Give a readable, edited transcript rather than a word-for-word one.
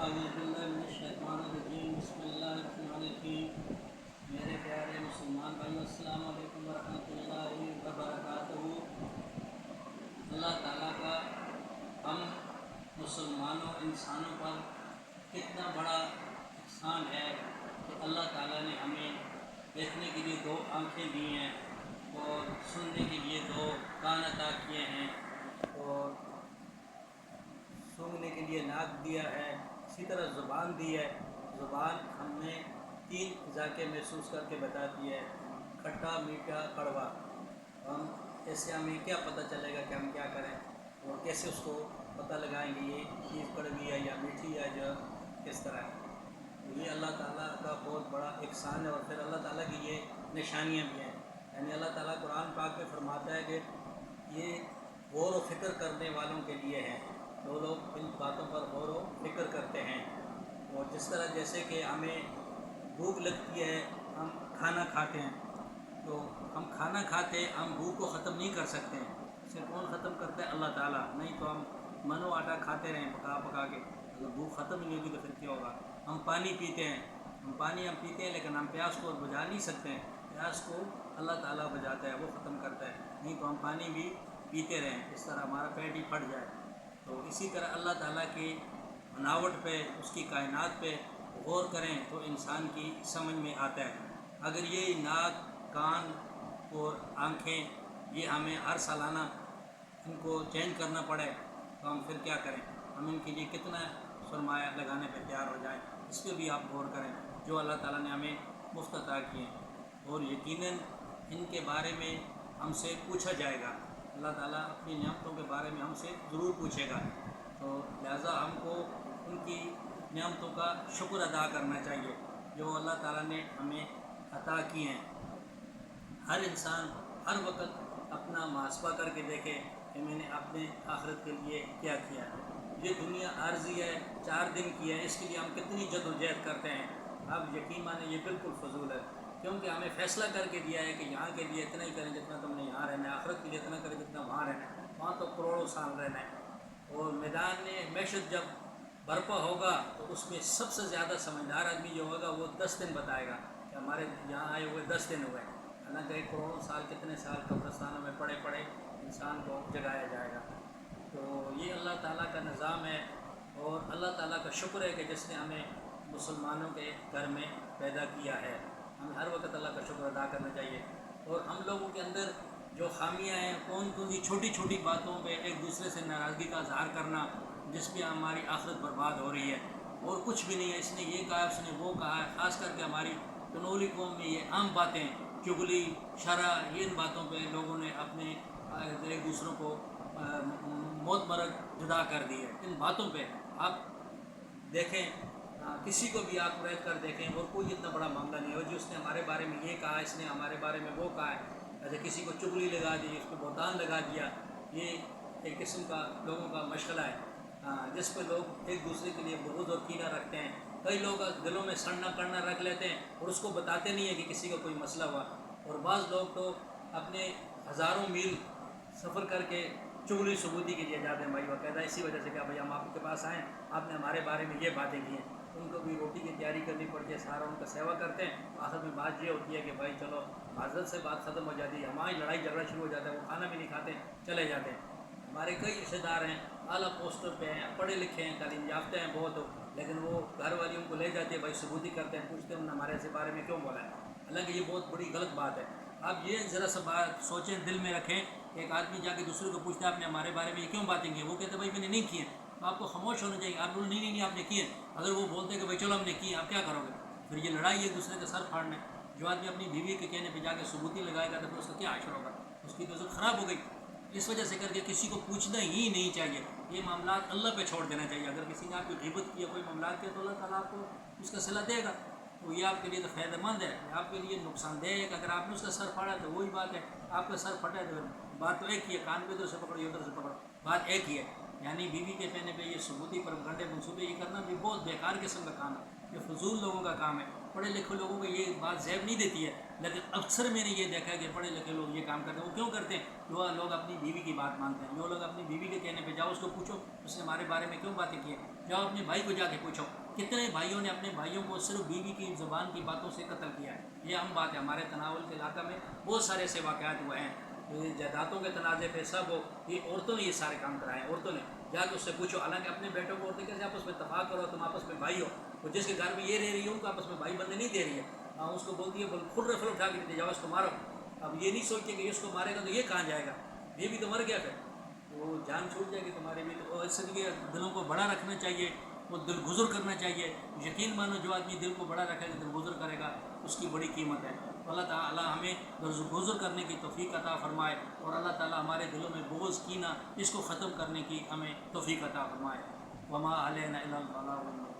अऊज़ुबिल्लाहिमिनश्शैतानिर्रजीम बिस्मिल्लाहिर्रहमानिर्रहीम। मेरे प्यारे मुसलमान भाइयों, अस्सलाम वालेकुम वरहमतुल्लाहि वबरकातुहू। अल्लाह ताला का हम मुसलमानों इंसानों पर कितना बड़ा एहसान है कि अल्लाह ताला ने हमें देखने के लिए दो आँखें दी हैं और सुनने के लिए दो कान अता किए हैं और सूंघने के लिए नाक दिया है, इसी तरह ज़ुबान दी है। ज़ुबान हमें तीन जाके महसूस करके बताती है, खट्टा, मीठा, कड़वा। हम ऐसे हमें क्या पता चलेगा कि हम क्या करें और कैसे उसको पता लगाएंगे ये चीज़ कड़वी है या मीठी है, जो किस तरह है। तो ये अल्लाह ताला का बहुत बड़ा एहसान है। और फिर अल्लाह ताला की ये निशानियाँ भी हैं। यानी अल्लाह ताला कुरान पाक में फरमाता है कि ये गौर व फिक्र करने वालों के लिए है। जो लोग इन बातों पर गौर व फिक्र करते हैं। और जिस तरह जैसे कि हमें भूख लगती है, हम खाना खाते हैं, तो हम खाना खाते हम भूख को ख़त्म नहीं कर सकते हैं। इसे कौन ख़त्म करता है? अल्लाह ताला। नहीं तो हम मनो आटा खाते रहें पका पका के, अगर भूख ख़त्म ही नहीं होगी तो फिर क्या होगा। हम पानी पीते हैं, हम पीते हैं, लेकिन हम प्यास को बुझा नहीं सकते हैं। प्यास को अल्लाह ताला बुझाता है, वो ख़त्म करता है। नहीं तो हम पानी भी पीते रहें, इस तरह हमारा पेट ही फट जाए। तो इसी तरह अल्लाह ताला की बनावट पे, उसकी कायनात पे गौर करें तो इंसान की समझ में आता है। अगर ये नाक, कान और आँखें ये हमें हर सालाना इनको चेंज करना पड़े तो हम फिर क्या करें? हम इनके लिए कितना सरमाया लगाने पे तैयार हो जाएं, इस पर भी आप गौर करें, जो अल्लाह ताला ने हमें मुफ्त अता किए हैं। और यकीनन इनके बारे में हमसे पूछा जाएगा। अल्लाह ताला अपनी नेमतों के बारे में हमसे ज़रूर पूछेगा। तो लिहाजा हमको उनकी नेमतों का शुक्र अदा करना चाहिए जो अल्लाह ताला ने हमें अता किए हैं। हर इंसान हर वक्त अपना मुहासबा करके देखे कि मैंने अपने आखिरत के लिए क्या किया। ये दुनिया आर्जी है, 4 दिन की है, इसके लिए हम कितनी जद्दोजहद करते हैं। अब यकीन माने ये बिल्कुल फजूल है, क्योंकि हमें फ़ैसला करके दिया है कि यहाँ के लिए इतना ही करें जितना तुमने यहाँ रहना है, आखिरत के लिए इतना करें जितना वहाँ रहना है। वहाँ तो करोड़ों साल रहना है। और मैदान मैशत जब बर्पा होगा तो उसमें सबसे ज़्यादा समझदार आदमी जो होगा वो 10 दिन बताएगा कि हमारे यहाँ आए हुए 10 दिन हुए। हालांकि करोड़ों साल, कितने साल कब्रिस्तानों में पड़े पड़े इंसान को जगाया जाएगा। तो ये अल्लाह ताला का निज़ाम है और अल्लाह ताला का शुक्र है कि जिसने हमें मुसलमानों के घर में पैदा किया है। हमें हर वक्त अल्लाह का शुक्र अदा करना चाहिए। और हम लोगों के अंदर जो खामियां हैं, कौन सी छोटी छोटी बातों पे एक दूसरे से नाराज़गी का इज़हार करना, जिसमें हमारी आखिरत बर्बाद हो रही है। और कुछ भी नहीं है, इसने ये कहा, उसने वो कहा है। ख़ास करके हमारी कनौली कौम में ये आम बातें, चुगली, शरा, इन बातों पे लोगों ने अपने एक दूसरों को मौत मरग जुदा कर दी है। इन बातों पे आप देखें, किसी को भी आप रह कर देखें और कोई इतना बड़ा मामला नहीं हो जो उसने हमारे बारे में ये कहा, इसने हमारे बारे में वो कहा है। ऐसे किसी को चुगली लगा दी, उसको बहतान लगा दिया, ये एक किस्म का लोगों का मशगला है जिस पर लोग एक दूसरे के लिए बुग़्ज़ और कीना रखते हैं। कई लोग दिलों में सड़ना कड़ना रख लेते हैं और उसको बताते नहीं है कि किसी का कोई मसला हुआ। और बाज़ लोग तो अपने हज़ारों मील सफ़र करके चुगली सबूती के लिए जाते हैं भाई बाकायदा, इसी वजह से क्या भाई हम आपके पास आएँ, आपने हमारे बारे में ये बातें की हैं। उनको भी रोटी की तैयारी करनी पड़ती है, सारा उनका सेवा करते हैं। आखिर में बात ये होती है कि भाई चलो माजरत से बात ख़त्म हो जाती है, हमारी लड़ाई झगड़ा शुरू हो जाता है, वो खाना भी नहीं खाते, चले जाते हैं। हमारे कई रिश्तेदार हैं, आला पोस्टर पे हैं, पढ़े लिखे हैं, तालीम याफ्ते हैं बहुत, लेकिन वो घर वाली उनको ले जाते हैं, भाई सबूती करते हैं, पूछते हैं उन्होंने हमारे ऐसे बारे में क्यों बोला है। हालांकि ये बहुत बड़ी गलत बात है। आप ये ज़रा सा बात सोचें, दिल में रखें। एक आदमी जाके दूसरे को पूछता है आपने हमारे बारे में ये क्यों बातें की, वो कहते भाई मैंने नहीं किए, तो आपको खामोश होना चाहिए। आप बोलो नहीं आपने किए। अगर वो बोलते कि भाई चलो हमने किए, आप क्या करोगे? फिर ये लड़ाई एक दूसरे का सर फाड़ना है। जो आदमी अपनी बीवी के कहने पर जाके सबूती लगाएगा तो फिर उसका क्या अशर होगा, उसकी तो ख़राब हो गई। इस वजह से करके किसी को पूछना ही नहीं चाहिए। ये मामला अल्लाह पे छोड़ देना चाहिए। अगर किसी ने आपकी ग़ीबत की, कोई मामला किया, तो अल्लाह ताला आपको उसका सिला देगा। तो ये आपके लिए तो फ़ायदेमंद है, आपके लिए नुकसानदेह है कि अगर आपने उसका सर फाड़ा तो वही बात है, आपका सर फटा है तो बात तो एक ही है, कान पे तो से पकड़ो, उधर से पकड़ो, बात एक ही है। यानी बीवी के कहने पे ये सबूती पर गंडे मनसूबे ये करना भी बहुत बेकार किस्म का काम है, ये फजूल लोगों का काम है। पढ़े लिखे लोगों को ये बात ज़ैब नहीं देती है, लेकिन अक्सर मैंने ये देखा है कि पढ़े लिखे लोग ये काम करते हैं। वो क्यों करते हैं? जो लोग अपनी बीवी की बात मानते हैं, जो लोग अपनी बीवी के कहने पे जाओ उसको पूछो उसने हमारे बारे में क्यों बातें की है, جاؤ اپنے بھائی کو جا کے پوچھو کتنے بھائیوں نے اپنے بھائیوں کو صرف بیوی کی زبان کی باتوں سے قتل کیا ہے. یہ عام بات ہے ہمارے تناول کے علاقہ میں بہت سارے ایسے واقعات ہوئے ہیں. یہ جائیدادوں کے تنازع پہ سب یہ عورتوں نے یہ سارے کام کرائے ہیں. عورتوں نے جا کے اس سے پوچھو. حالانکہ اپنے بیٹوں کو عورتیں کیسے آپس میں اتفاق کرو تم آپس میں بھائی ہو. وہ جس کے گھر میں یہ رہ رہی ہے ان کو آپس میں بھائی بننے نہیں دے رہی ہے. اس کو بولتی ہے خود رفل اٹھا کے دیتے جاؤ اس کو مارو. اب یہ نہیں سوچتے کہ اس کو مارے گا تو یہ کہاں جائے گا. یہ بھی تو مر گیا پھر وہ جان چھوٹ جائے گی تمہارے بھی. تو اس لیے دلوں کو بڑا رکھنا چاہیے. وہ دل گزر کرنا چاہیے. یقین مانو جو آدمی دل کو بڑا رکھے گا دل گزر کرے گا اس کی بڑی قیمت ہے. اللہ تعالیٰ ہمیں گزر کرنے کی توفیق عطا فرمائے اور اللہ تعالیٰ ہمارے دلوں میں بغض کینہ اس کو ختم کرنے کی ہمیں توفیق عطا فرمائے. وما علینا الا البلاغ.